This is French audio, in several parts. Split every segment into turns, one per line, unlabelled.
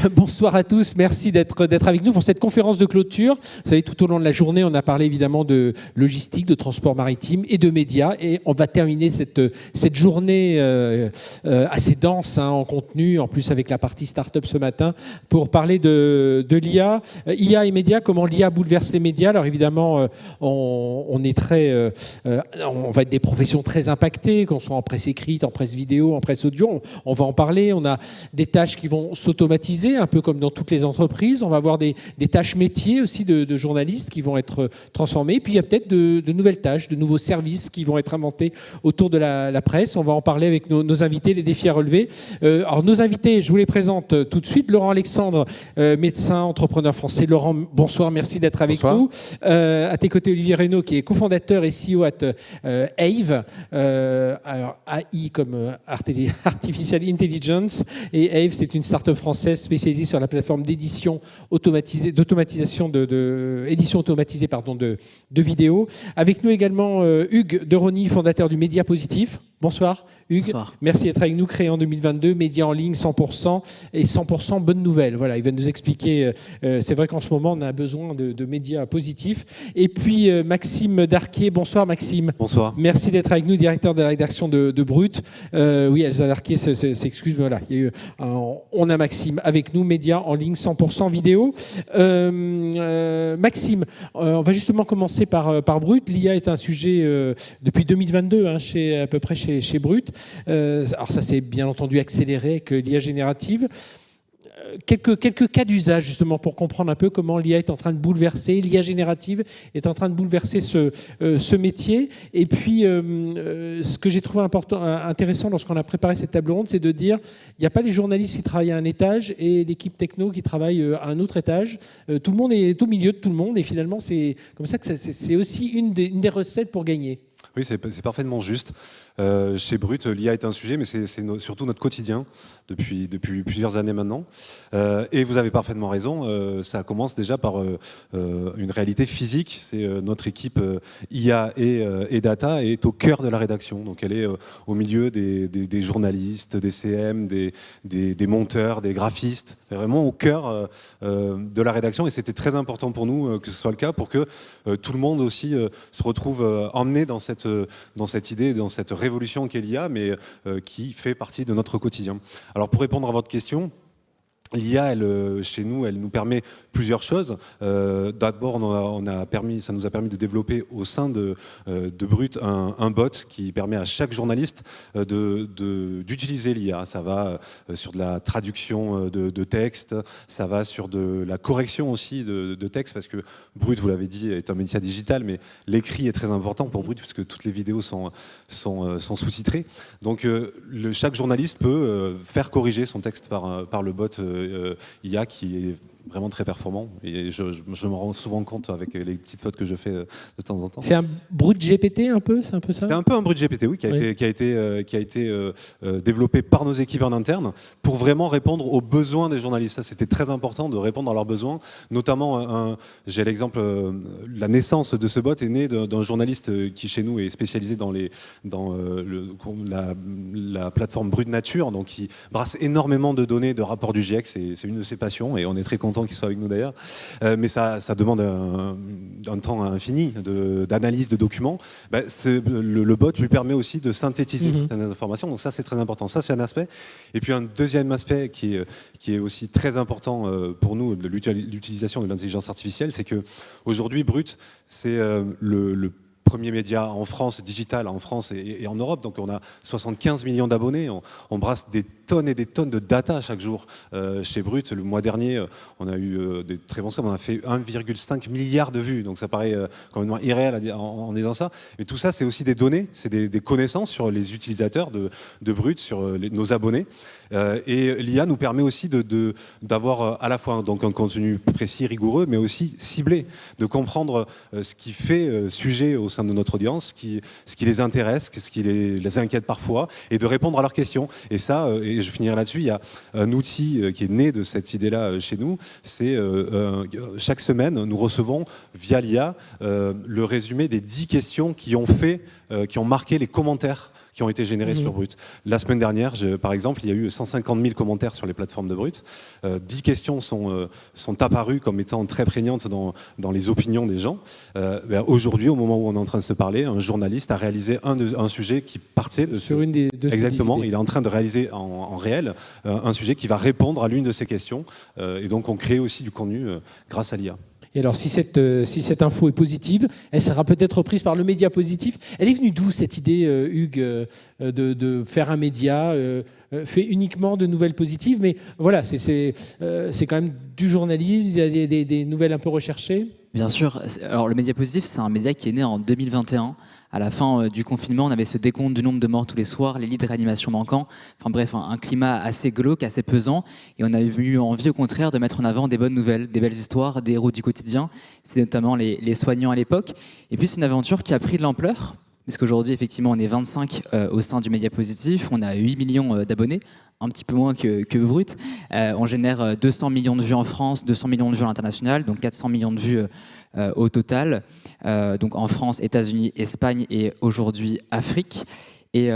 Bonsoir à tous, merci d'être avec nous pour cette conférence de clôture. Vous savez, tout au long de la journée, on a parlé évidemment de logistique, de transport maritime et de médias. Et on va terminer cette journée assez dense en contenu, en plus avec la partie start-up ce matin, pour parler de l'IA. IA et médias, comment l'IA bouleverse les médias. Alors évidemment, on va être des professions très impactées, qu'on soit en presse écrite, en presse vidéo, en presse audio. On va en parler. On a des tâches qui vont s'automatiser, un peu comme dans toutes les entreprises. On va avoir des tâches métiers aussi de journalistes qui vont être transformées. Puis il y a peut-être de nouvelles tâches, de nouveaux services qui vont être inventés autour de la presse. On va en parler avec nos invités, les défis à relever. Alors nos invités, je vous les présente tout de suite. Laurent Alexandre, médecin, entrepreneur français. Laurent, bonsoir, merci d'être avec nous. À tes côtés, Olivier Reynaud, qui est cofondateur et CEO at AVE. Alors AI comme Artificial Intelligence. Et AVE, c'est une start-up française spécialisée sur la plateforme d'édition automatisée, d'automatisation édition automatisée de vidéos. Avec nous également Hugues Deroni, fondateur du Média Positif. Bonsoir Hugues.
Bonsoir.
Merci d'être avec nous, créé en 2022, médias en ligne 100% et 100% bonne nouvelle. Voilà, il va nous expliquer, c'est vrai qu'en ce moment on a besoin de médias positifs. Et puis Maxime Darquier, bonsoir Maxime.
Bonsoir.
Merci d'être avec nous, directeur de la rédaction de Brut. Oui, Elsa Darquier s'excuse, mais voilà, on a Maxime avec nous, médias en ligne 100% vidéo. Maxime, on va justement commencer par Brut. L'IA est un sujet depuis 2022 à peu près chez Brut. Alors ça s'est bien entendu accéléré avec l'IA générative. Quelques cas d'usage justement pour comprendre un peu comment l'IA est en train de bouleverser, l'IA générative est en train de bouleverser ce métier. Et puis ce que j'ai trouvé intéressant lorsqu'on a préparé cette table ronde, c'est de dire il n'y a pas les journalistes qui travaillent à un étage et l'équipe techno qui travaille à un autre étage. Tout le monde est au milieu de tout le monde et finalement c'est comme ça que c'est aussi une des recettes pour gagner.
Oui, c'est parfaitement juste. Chez Brut, l'IA est un sujet, mais c'est surtout notre quotidien depuis plusieurs années maintenant. Et vous avez parfaitement raison, ça commence déjà par une réalité physique. C'est notre équipe IA et data est au cœur de la rédaction. Donc elle est au milieu des journalistes, des CM, des monteurs, des graphistes, vraiment au cœur de la rédaction. Et c'était très important pour nous que ce soit le cas pour que tout le monde aussi se retrouve emmené dans cette idée, dans cette révolution qu'est l'IA, mais qui fait partie de notre quotidien. Alors pour répondre à votre question, l'IA, chez nous, elle nous permet plusieurs choses. D'abord, ça nous a permis de développer au sein de Brut un bot qui permet à chaque journaliste d'utiliser l'IA. Ça va sur de la traduction de texte, ça va sur de la correction aussi de texte, parce que Brut, vous l'avez dit, est un média digital, mais l'écrit est très important pour Brut, puisque toutes les vidéos sont sous-titrées. Donc chaque journaliste peut faire corriger son texte par le bot IA qui est vraiment très performant et je me rends souvent compte avec les petites fautes que je fais de temps en temps.
C'est un Brut GPT un peu, c'est un peu ça?
C'est un peu un Brut GPT, oui, qui a été développé par nos équipes en interne pour vraiment répondre aux besoins des journalistes. Ça, c'était très important de répondre à leurs besoins. Notamment, j'ai l'exemple, la naissance de ce bot est née d'un journaliste qui chez nous est spécialisé dans la plateforme Brut Nature, donc qui brasse énormément de données, de rapports du GIEC. C'est une de ses passions et on est très content qu'il soit avec nous d'ailleurs, mais ça demande un temps infini d'analyse de documents. Le bot lui permet aussi de synthétiser certaines informations, donc ça c'est très important. Ça c'est un aspect. Et puis un deuxième aspect qui est aussi très important pour nous, l'utilisation de l'intelligence artificielle, c'est que aujourd'hui Brut, c'est le premier média en France, digital en France et en Europe. Donc on a 75 millions d'abonnés, on brasse des tonnes et des tonnes de data chaque jour chez Brut. Le mois dernier, on a eu des très bons scores, on a fait 1,5 milliard de vues, donc ça paraît complètement irréel en disant ça. Mais tout ça, c'est aussi des données, c'est des connaissances sur les utilisateurs de Brut, sur nos abonnés. Et l'IA nous permet aussi d'avoir à la fois donc un contenu précis, rigoureux, mais aussi ciblé, de comprendre ce qui fait sujet au sein de notre audience, ce qui les intéresse, ce qui les inquiète parfois, et de répondre à leurs questions. Et ça, et je finirai là-dessus, il y a un outil qui est né de cette idée-là chez nous, c'est chaque semaine, nous recevons via l'IA le résumé des 10 questions qui ont marqué les commentaires qui ont été générés sur Brut. La semaine dernière, par exemple, il y a eu 150 000 commentaires sur les plateformes de Brut. 10 questions sont apparues comme étant très prégnantes dans les opinions des gens. Aujourd'hui, au moment où on est en train de se parler, un journaliste a réalisé un sujet qui partait
sur une des deux.
Exactement, il est en train de réaliser en réel un sujet qui va répondre à l'une de ces questions. Et donc, on crée aussi du contenu grâce à l'IA.
Et alors, si cette info est positive, elle sera peut-être reprise par le média positif. Elle est venue d'où, cette idée, Hugues, de faire un média fait uniquement de nouvelles positives? Mais voilà, c'est quand même du journalisme, il y a des nouvelles un peu recherchées.
Bien sûr. Alors, le média positif, c'est un média qui est né en 2021. À la fin du confinement, on avait ce décompte du nombre de morts tous les soirs, les lits de réanimation manquants. Enfin bref, un climat assez glauque, assez pesant. Et on a eu envie, au contraire, de mettre en avant des bonnes nouvelles, des belles histoires, des héros du quotidien. C'est notamment les soignants à l'époque. Et puis, c'est une aventure qui a pris de l'ampleur. Parce qu'aujourd'hui, effectivement, on est 25 au sein du média positif. On a 8 millions d'abonnés, un petit peu moins que Brut. On génère 200 millions de vues en France, 200 millions de vues à l'international, donc 400 millions de vues au total. Donc en France, États-Unis, Espagne et aujourd'hui Afrique. Et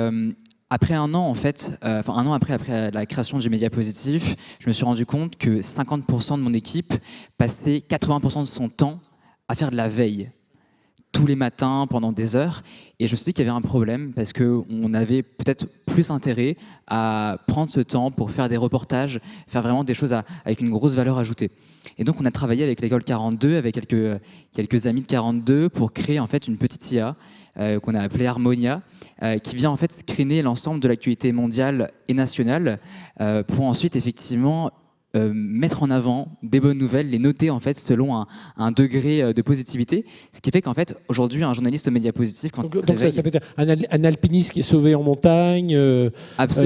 après un an, en fait, un an après la création du média positif, je me suis rendu compte que 50% de mon équipe passait 80% de son temps à faire de la veille, tous les matins pendant des heures, et je me suis dit qu'il y avait un problème parce qu'on avait peut-être plus intérêt à prendre ce temps pour faire des reportages, faire vraiment des choses avec une grosse valeur ajoutée. Et donc on a travaillé avec l'école 42, avec quelques amis de 42 pour créer en fait une petite IA qu'on a appelée Harmonia, qui vient en fait screener l'ensemble de l'actualité mondiale et nationale pour ensuite effectivement mettre en avant des bonnes nouvelles, les noter en fait selon un degré de positivité, ce qui fait qu'en fait aujourd'hui un journaliste média positif quand
donc ça peut être un alpiniste qui est sauvé en montagne,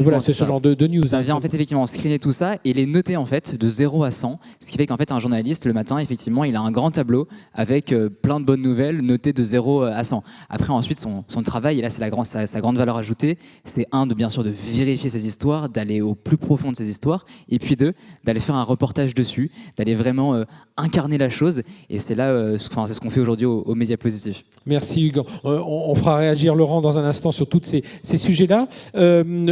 voilà, c'est ce genre de news.
Ça vient en fait effectivement screener tout ça et les noter en fait de 0 à 100, ce qui fait qu'en fait un journaliste le matin effectivement il a un grand tableau avec plein de bonnes nouvelles notées de 0 à 100. Après ensuite son travail, et là c'est sa grande valeur ajoutée, c'est bien sûr de vérifier ces histoires, d'aller au plus profond de ces histoires, et puis d'aller faire un reportage dessus, d'aller vraiment incarner la chose. Et c'est là, c'est ce qu'on fait aujourd'hui aux médias positifs.
Merci Hugues. On fera réagir Laurent dans un instant sur tous ces sujets-là.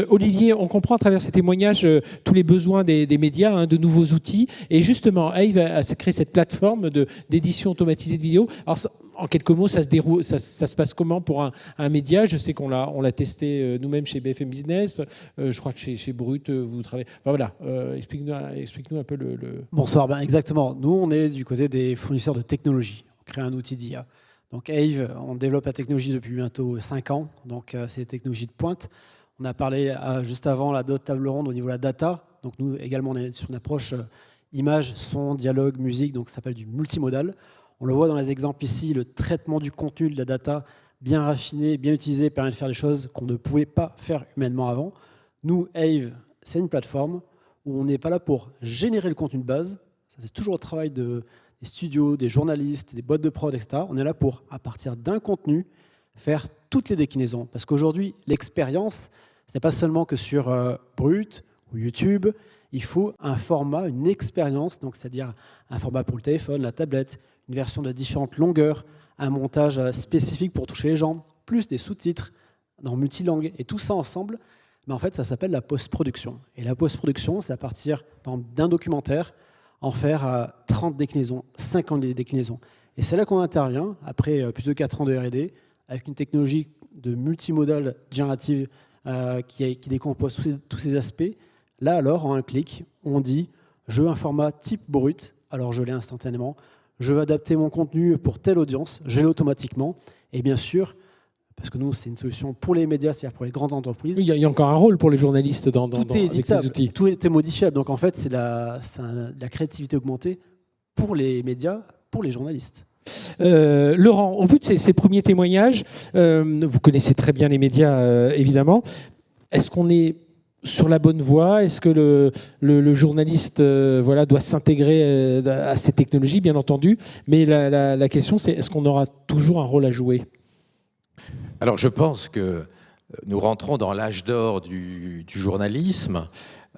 Olivier, on comprend à travers ces témoignages tous les besoins des médias, de nouveaux outils. Et justement, Hive a créé cette plateforme d'édition automatisée de vidéos. Alors, en quelques mots, ça se passe comment pour un média? Je sais qu'on l'a testé nous-mêmes chez BFM Business. Je crois que chez Brut, vous travaillez. Enfin, voilà, explique-nous un peu le...
Bonsoir, exactement. Nous, on est du côté des fournisseurs de technologie. On crée un outil d'IA. Donc Hive, on développe la technologie depuis bientôt 5 ans. Donc c'est des technologies de pointe. On a parlé juste avant d'autres tables rondes au niveau de la data. Donc nous également, on est sur une approche image, son, dialogue, musique. Donc ça s'appelle du multimodal. On le voit dans les exemples ici, le traitement du contenu de la data bien raffiné, bien utilisé, permet de faire des choses qu'on ne pouvait pas faire humainement avant. Nous, Hive, c'est une plateforme où on n'est pas là pour générer le contenu de base. Ça, c'est toujours le travail des studios, des journalistes, des boîtes de prod, etc. On est là pour, à partir d'un contenu, faire toutes les déclinaisons. Parce qu'aujourd'hui, l'expérience, ce n'est pas seulement que sur Brut ou YouTube. Il faut un format, une expérience, donc c'est-à-dire un format pour le téléphone, la tablette, une version de différentes longueurs, un montage spécifique pour toucher les gens, plus des sous-titres dans multilangue. Et tout ça ensemble, en fait, ça s'appelle la post-production. Et la post-production, c'est à partir d'un documentaire, en faire 30 déclinaisons, 50 déclinaisons. Et c'est là qu'on intervient, après plus de 4 ans de R&D, avec une technologie de multimodal générative qui décompose tous ces aspects. Là, alors, en un clic, on dit « je veux un format type brut », alors je l'ai instantanément. Je veux adapter mon contenu pour telle audience, je l'ai automatiquement. Et bien sûr, parce que nous, c'est une solution pour les médias, c'est-à-dire pour les grandes entreprises.
Il y a encore un rôle pour les journalistes dans
tout est éditable,
ces outils.
Tout est modifiable. Donc en fait, c'est la créativité augmentée pour les médias, pour les journalistes.
Laurent, au vu de ces premiers témoignages, vous connaissez très bien les médias, évidemment. Est-ce qu'on est sur la bonne voie? Est-ce que le journaliste doit s'intégrer à ces technologies, bien entendu? Mais la question, c'est est-ce qu'on aura toujours un rôle à jouer?
Alors, je pense que nous rentrons dans l'âge d'or du journalisme,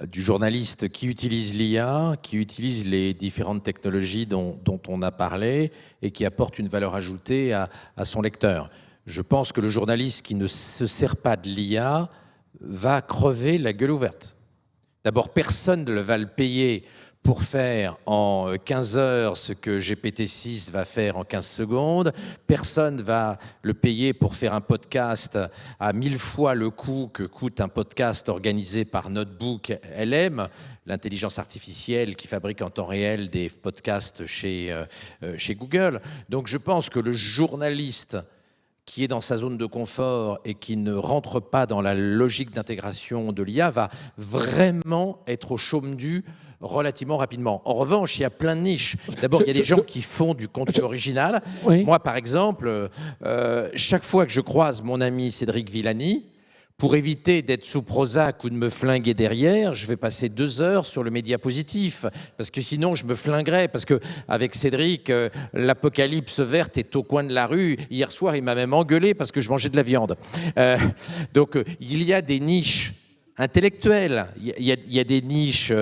du journaliste qui utilise l'IA, qui utilise les différentes technologies dont on a parlé et qui apporte une valeur ajoutée à son lecteur. Je pense que le journaliste qui ne se sert pas de l'IA va crever la gueule ouverte. D'abord, personne ne va le payer pour faire en 15 heures ce que GPT-6 va faire en 15 secondes. Personne ne va le payer pour faire un podcast à 1000 fois le coût que coûte un podcast organisé par Notebook LM, l'intelligence artificielle qui fabrique en temps réel des podcasts chez Google. Donc je pense que le journaliste qui est dans sa zone de confort et qui ne rentre pas dans la logique d'intégration de l'IA va vraiment être au chaume du relativement rapidement. En revanche, il y a plein de niches. D'abord, il y a des gens qui font du contenu original.
Oui.
Moi, par exemple, chaque fois que je croise mon ami Cédric Villani, pour éviter d'être sous Prozac ou de me flinguer derrière, je vais passer 2 heures sur le média positif, parce que sinon je me flinguerais, parce qu'avec Cédric, l'apocalypse verte est au coin de la rue. Hier soir, il m'a même engueulé parce que je mangeais de la viande. Donc il y a des niches intellectuelles, il y a des niches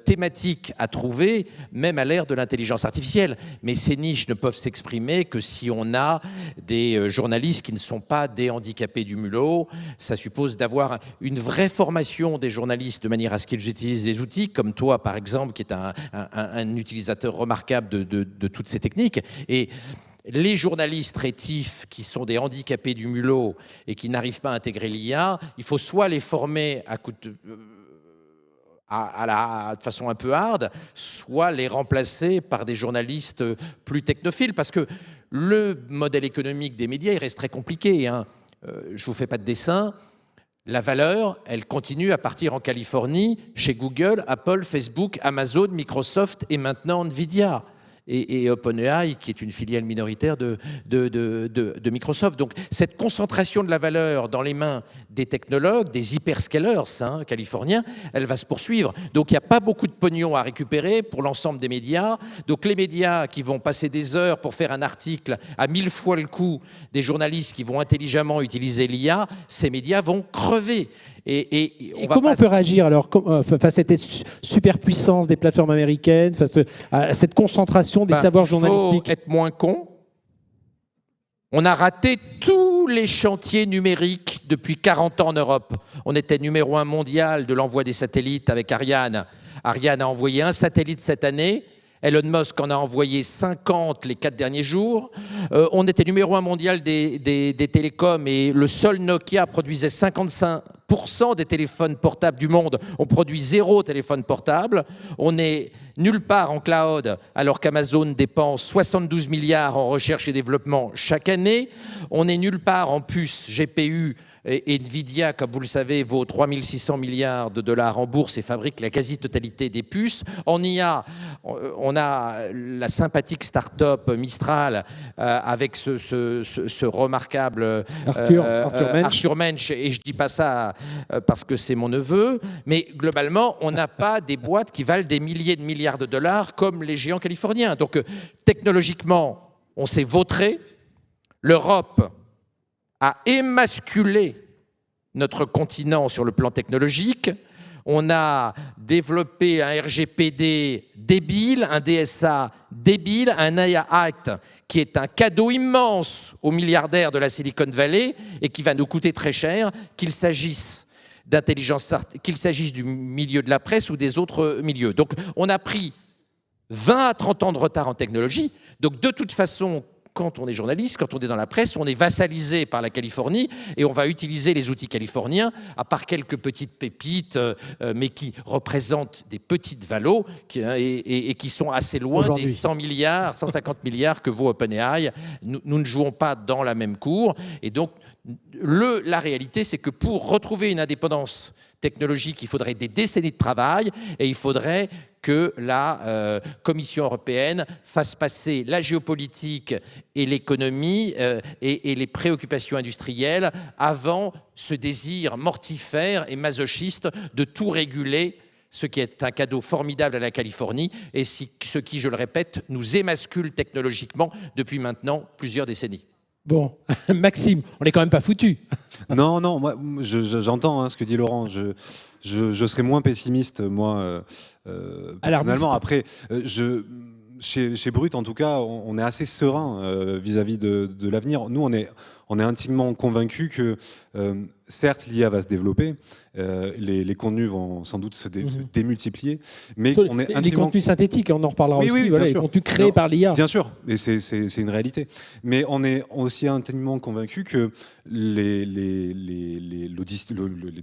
thématiques à trouver, même à l'ère de l'intelligence artificielle. Mais ces niches ne peuvent s'exprimer que si on a des journalistes qui ne sont pas des handicapés du mulot. Ça suppose d'avoir une vraie formation des journalistes de manière à ce qu'ils utilisent des outils, comme toi, par exemple, qui est un utilisateur remarquable de toutes ces techniques. Et les journalistes rétifs qui sont des handicapés du mulot et qui n'arrivent pas à intégrer l'IA, il faut soit les former de façon un peu hard, soit les remplacer par des journalistes plus technophiles, parce que le modèle économique des médias, il reste très compliqué, hein. Je ne vous fais pas de dessin. La valeur, elle continue à partir en Californie, chez Google, Apple, Facebook, Amazon, Microsoft et maintenant Nvidia. Et OpenAI, qui est une filiale minoritaire de Microsoft. Donc cette concentration de la valeur dans les mains des technologues, des hyperscalers californiens, elle va se poursuivre. Donc il n'y a pas beaucoup de pognon à récupérer pour l'ensemble des médias. Donc les médias qui vont passer des heures pour faire un article à 1000 fois le coût des journalistes qui vont intelligemment utiliser l'IA, ces médias vont crever. Et
comment on peut réagir alors face à cette superpuissance des plateformes américaines, face à cette concentration des savoirs journalistiques?
Il faut être moins con. On a raté tous les chantiers numériques depuis 40 ans en Europe. On était numéro 1 mondial de l'envoi des satellites avec Ariane. Ariane a envoyé un satellite cette année. Elon Musk en a envoyé 50 les 4 derniers jours. On était numéro 1 mondial des télécoms et le seul Nokia produisait 55% des téléphones portables du monde. On produit 0 téléphone portable. On est nulle part en cloud alors qu'Amazon dépense 72 milliards en recherche et développement chaque année. On est nulle part en puces GPU. Et Nvidia, comme vous le savez, vaut 3600 milliards de dollars en bourse et fabrique la quasi-totalité des puces. En IA, on a la sympathique start-up Mistral avec ce remarquable Arthur Mensch. Et je ne dis pas ça parce que c'est mon neveu, mais globalement, on n'a pas des boîtes qui valent des milliers de milliards de dollars comme les géants californiens. Donc technologiquement, on s'est vautré. L'Europe a émasculé notre continent sur le plan technologique. On a développé un RGPD débile, un DSA débile, un AI Act qui est un cadeau immense aux milliardaires de la Silicon Valley et qui va nous coûter très cher, qu'il s'agisse du milieu de la presse ou des autres milieux. Donc on a pris 20 à 30 ans de retard en technologie. Donc de toute façon, quand on est journaliste, quand on est dans la presse, on est vassalisé par la Californie et on va utiliser les outils californiens, à part quelques petites pépites, mais qui représentent des petites valos et qui sont assez loin des 100 milliards, 150 milliards que vaut OpenAI. Nous ne jouons pas dans la même cour. Et donc, la réalité, c'est que pour retrouver une indépendance technologique, il faudrait des décennies de travail et il faudrait que la Commission européenne fasse passer la géopolitique et l'économie et les préoccupations industrielles avant ce désir mortifère et masochiste de tout réguler, ce qui est un cadeau formidable à la Californie et ce qui, je le répète, nous émascule technologiquement depuis maintenant plusieurs décennies.
Bon, Maxime, on n'est quand même pas foutu.
Non, moi, j'entends ce que dit Laurent. Je serais moins pessimiste, moi, personnellement. Après, chez Brut, en tout cas, on est assez serein vis-à-vis de l'avenir. Nous, on est intimement convaincus que, certes, l'IA va se développer, les contenus vont sans doute se démultiplier, mais on est
les contenus synthétiques, on en reparlera
oui,
aussi,
oui,
voilà, les contenus créés par l'IA.
Bien sûr, et c'est une réalité. Mais on est aussi intimement convaincus que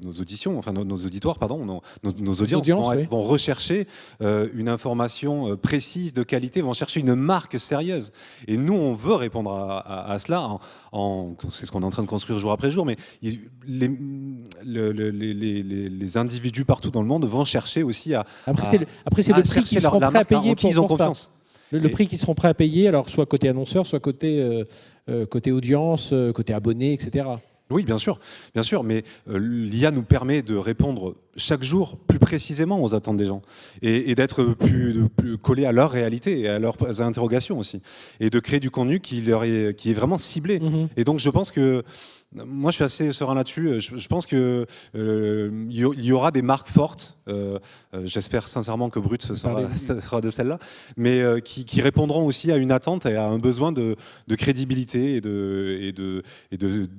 nos auditions, enfin nos auditoires, pardon, nos audiences vont rechercher une information précise, de qualité, vont chercher une marque sérieuse. Et nous, on veut répondre à cela. C'est ce qu'on est en train de construire jour après jour, mais les individus partout dans le monde vont chercher aussi à...
Après, c'est le prix qu'ils seront prêts à payer pour ça. Le prix qu'ils seront prêts à payer, alors soit côté annonceur, soit côté audience, côté abonné, etc.
Oui, bien sûr, mais l'IA nous permet de répondre chaque jour plus précisément aux attentes des gens et d'être plus collé à leur réalité et à leurs interrogations aussi, et de créer du contenu qui est vraiment ciblé. Et donc je pense que moi, je suis assez serein là-dessus. Je pense qu'il y aura des marques fortes. J'espère sincèrement que Brut sera de celles-là, mais qui répondront aussi à une attente et à un besoin de crédibilité et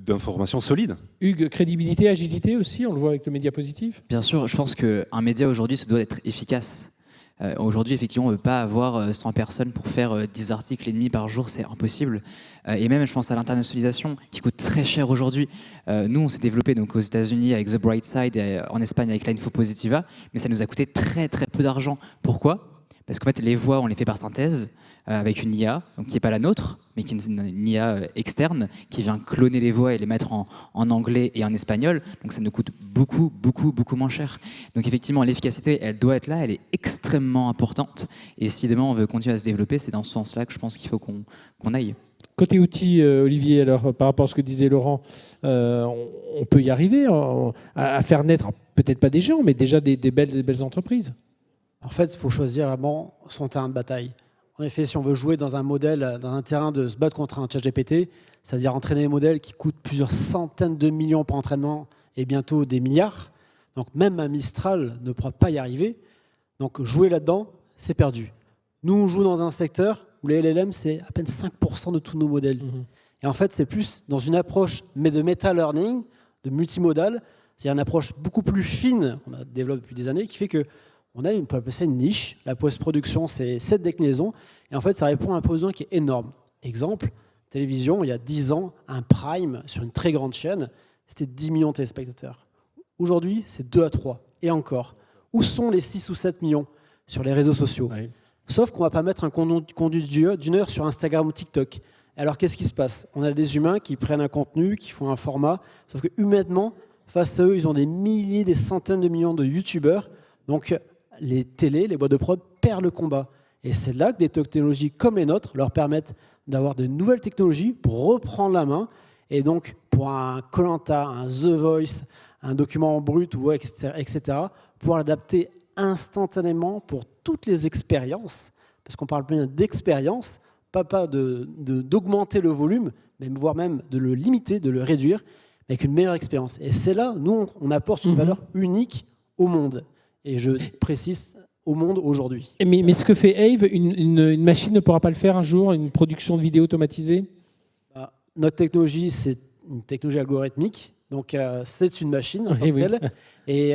d'informations solides.
Hugues, crédibilité, agilité aussi, on le voit avec le média positif.
Bien sûr, je pense qu'un média aujourd'hui se doit être efficace. Aujourd'hui, effectivement, on ne peut pas avoir 100 personnes pour faire 10 articles et demi par jour, c'est impossible. Et même, je pense à l'internationalisation, qui coûte très cher aujourd'hui. Nous, on s'est développé donc, aux États-Unis avec The Bright Side, et en Espagne avec l'Info Positiva, mais ça nous a coûté très très peu d'argent. Pourquoi ? Parce qu'en fait, les voix, on les fait par synthèse, avec une IA, donc qui n'est pas la nôtre, mais qui est une IA externe, qui vient cloner les voix et les mettre en anglais et en espagnol. Donc ça nous coûte beaucoup moins cher. Donc effectivement, l'efficacité, elle doit être là, elle est extrêmement importante. Et si demain on veut continuer à se développer, c'est dans ce sens-là que je pense qu'il faut qu'on aille.
Côté outils, Olivier, alors par rapport à ce que disait Laurent, on peut y arriver à faire naître, peut-être pas des géants, mais déjà des belles entreprises.
En fait, il faut choisir vraiment son terrain de bataille. En effet, si on veut jouer dans un modèle, dans un terrain de se battre contre un ChatGPT, ça veut dire entraîner des modèles qui coûtent plusieurs centaines de millions par entraînement et bientôt des milliards. Donc même un Mistral ne pourra pas y arriver. Donc jouer là-dedans, c'est perdu. Nous, on joue dans un secteur où les LLM, c'est à peine 5% de tous nos modèles. Et en fait, c'est plus dans une approche mais de meta-learning, de multimodal, c'est-à-dire une approche beaucoup plus fine qu'on a développée depuis des années, qui fait que on peut appeler ça une niche. La post-production, c'est 7 déclinaisons. Et en fait, ça répond à un besoin qui est énorme. Exemple, télévision, il y a 10 ans, un prime sur une très grande chaîne, c'était 10 millions de téléspectateurs. Aujourd'hui, c'est 2 à 3. Et encore, où sont les 6 ou 7 millions sur les réseaux sociaux ? Oui. Sauf qu'on ne va pas mettre un contenu d'une heure sur Instagram ou TikTok. Alors, qu'est-ce qui se passe ? On a des humains qui prennent un contenu, qui font un format, sauf que humainement, face à eux, ils ont des milliers, des centaines de millions de youtubeurs. Donc, les télés, les boîtes de prod perdent le combat. Et c'est là que des technologies comme les nôtres leur permettent d'avoir de nouvelles technologies pour reprendre la main. Et donc, pour un Koh-Lanta, un The Voice, un document en brut, ou etc., pouvoir l'adapter instantanément pour toutes les expériences, parce qu'on parle bien d'expérience, pas d'augmenter le volume, voire même de le limiter, de le réduire, avec une meilleure expérience. Et c'est là, nous, on apporte une valeur unique au monde. Et je précise, au monde aujourd'hui.
Mais ce que fait Ave, une machine ne pourra pas le faire un jour, une production de vidéo automatisée ?
Notre technologie, c'est une technologie algorithmique. Donc, c'est une machine en tant que telle. Et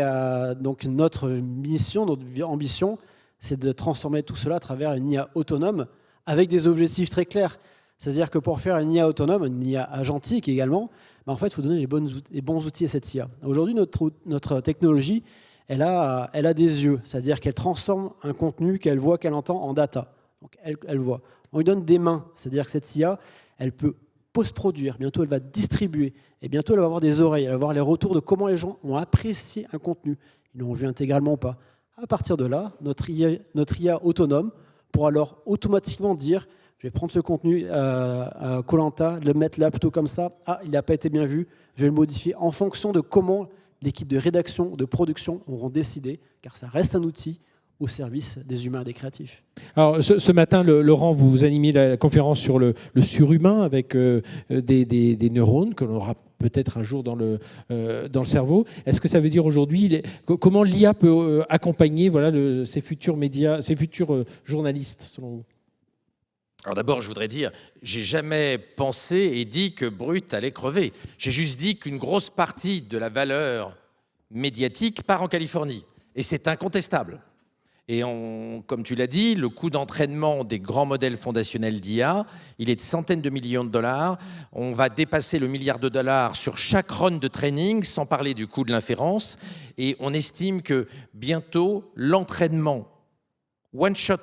donc, notre mission, notre ambition, c'est de transformer tout cela à travers une IA autonome avec des objectifs très clairs. C'est-à-dire que pour faire une IA autonome, une IA agentique également, en fait, il faut donner les bons outils à cette IA. Aujourd'hui, notre technologie, elle a des yeux, c'est-à-dire qu'elle transforme un contenu qu'elle voit, qu'elle entend en data. Donc elle voit. On lui donne des mains, c'est-à-dire que cette IA, elle peut post-produire, bientôt elle va distribuer, et bientôt elle va avoir des oreilles, elle va avoir les retours de comment les gens ont apprécié un contenu. Ils l'ont vu intégralement ou pas. À partir de là, notre IA autonome pourra alors automatiquement dire je vais prendre ce contenu Koh-Lanta, le mettre là plutôt comme ça, il n'a pas été bien vu, je vais le modifier en fonction de comment l'équipe de rédaction, de production auront décidé, car ça reste un outil au service des humains et des créatifs. Alors,
ce matin, Laurent, vous animiez la conférence sur le surhumain avec des neurones que l'on aura peut-être un jour dans le cerveau. Est-ce que ça veut dire aujourd'hui, comment l'IA peut accompagner ces futurs médias, ces futurs journalistes, selon vous ?
Alors d'abord, je voudrais dire, j'ai jamais pensé et dit que Brut allait crever. J'ai juste dit qu'une grosse partie de la valeur médiatique part en Californie. Et c'est incontestable. Et comme tu l'as dit, le coût d'entraînement des grands modèles fondationnels d'IA, il est de centaines de millions de dollars. On va dépasser le milliard de dollars sur chaque run de training, sans parler du coût de l'inférence. Et on estime que bientôt, l'entraînement one-shot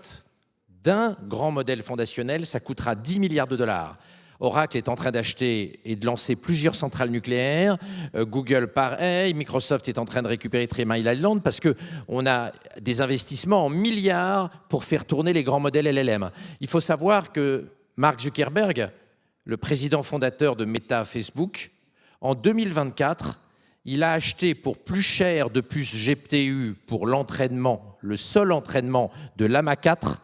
d'un grand modèle fondationnel, ça coûtera 10 milliards de dollars. Oracle est en train d'acheter et de lancer plusieurs centrales nucléaires. Google, pareil. Microsoft est en train de récupérer Three Mile Island parce qu'on a des investissements en milliards pour faire tourner les grands modèles LLM. Il faut savoir que Mark Zuckerberg, le président fondateur de Meta Facebook, en 2024, il a acheté pour plus cher de puces GPU pour l'entraînement, le seul entraînement de Llama 4,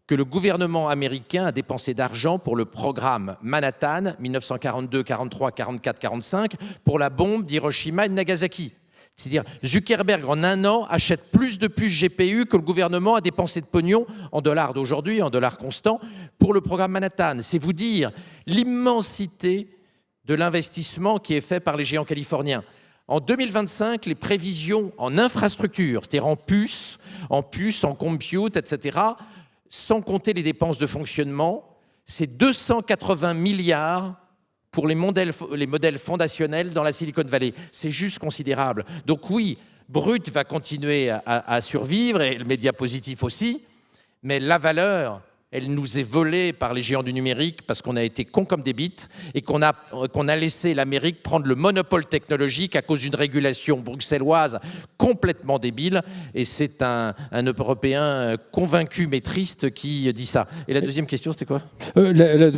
que le gouvernement américain a dépensé d'argent pour le programme Manhattan 1942, 43, 44, 45 pour la bombe d'Hiroshima et de Nagasaki. C'est-à-dire Zuckerberg en un an achète plus de puces GPU que le gouvernement a dépensé de pognon en dollars d'aujourd'hui, en dollars constants, pour le programme Manhattan. C'est vous dire l'immensité de l'investissement qui est fait par les géants californiens. En 2025, les prévisions en infrastructure, c'est-à-dire en puces, en compute, etc., sans compter les dépenses de fonctionnement, c'est 280 milliards pour les modèles fondationnels dans la Silicon Valley. C'est juste considérable. Donc oui, Brut va continuer à survivre, et le média positif aussi, mais la valeur, elle nous est volée par les géants du numérique parce qu'on a été cons comme des bites et qu'on a laissé l'Amérique prendre le monopole technologique à cause d'une régulation bruxelloise complètement débile. Et c'est un Européen convaincu mais triste qui dit ça. Et la deuxième question, c'était quoi?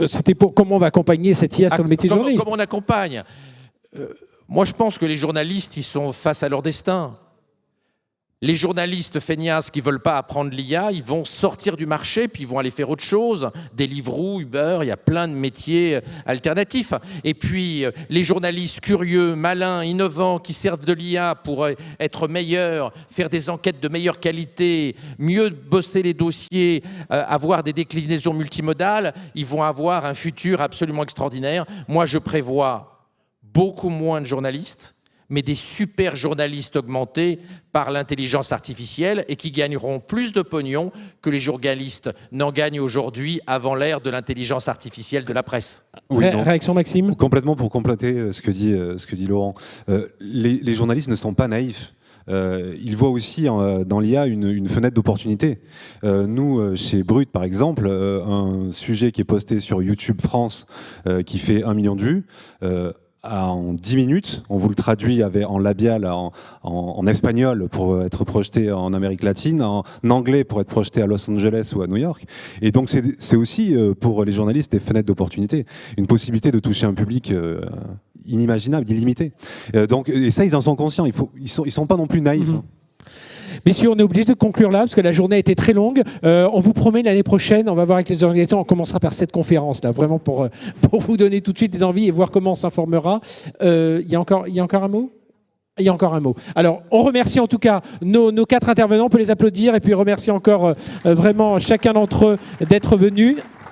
C'était pour comment on va accompagner cette IA sur le métier de journaliste.
Comment on accompagne? Moi, je pense que les journalistes, ils sont face à leur destin. Les journalistes feignasses qui ne veulent pas apprendre l'IA, ils vont sortir du marché, puis ils vont aller faire autre chose. Deliveroo, Uber, il y a plein de métiers alternatifs. Et puis, les journalistes curieux, malins, innovants, qui servent de l'IA pour être meilleurs, faire des enquêtes de meilleure qualité, mieux bosser les dossiers, avoir des déclinaisons multimodales, ils vont avoir un futur absolument extraordinaire. Moi, je prévois beaucoup moins de journalistes, mais des super journalistes augmentés par l'intelligence artificielle et qui gagneront plus de pognon que les journalistes n'en gagnent aujourd'hui avant l'ère de l'intelligence artificielle de la presse.
Oui,
réaction Maxime?
Complètement, pour compléter ce que dit Laurent. Les journalistes ne sont pas naïfs. Ils voient aussi dans l'IA une fenêtre d'opportunité. Nous, chez Brut, par exemple, un sujet qui est posté sur YouTube France qui fait 1 million de vues, en 10 minutes, on vous le traduit en labial, en espagnol pour être projeté en Amérique latine, en anglais pour être projeté à Los Angeles ou à New York. Et donc c'est aussi pour les journalistes des fenêtres d'opportunité, une possibilité de toucher un public inimaginable, illimité. Et ça, ils en sont conscients. Ils sont pas non plus naïfs.
Mm-hmm. Messieurs, on est obligé de conclure là, parce que la journée a été très longue. On vous promet l'année prochaine, on va voir avec les organisateurs, on commencera par cette conférence là, vraiment pour vous donner tout de suite des envies et voir comment on s'informera. Il y a encore un mot ? Il y a encore un mot. Alors, on remercie en tout cas nos 4 intervenants, on peut les applaudir et puis remercier encore vraiment chacun d'entre eux d'être venus.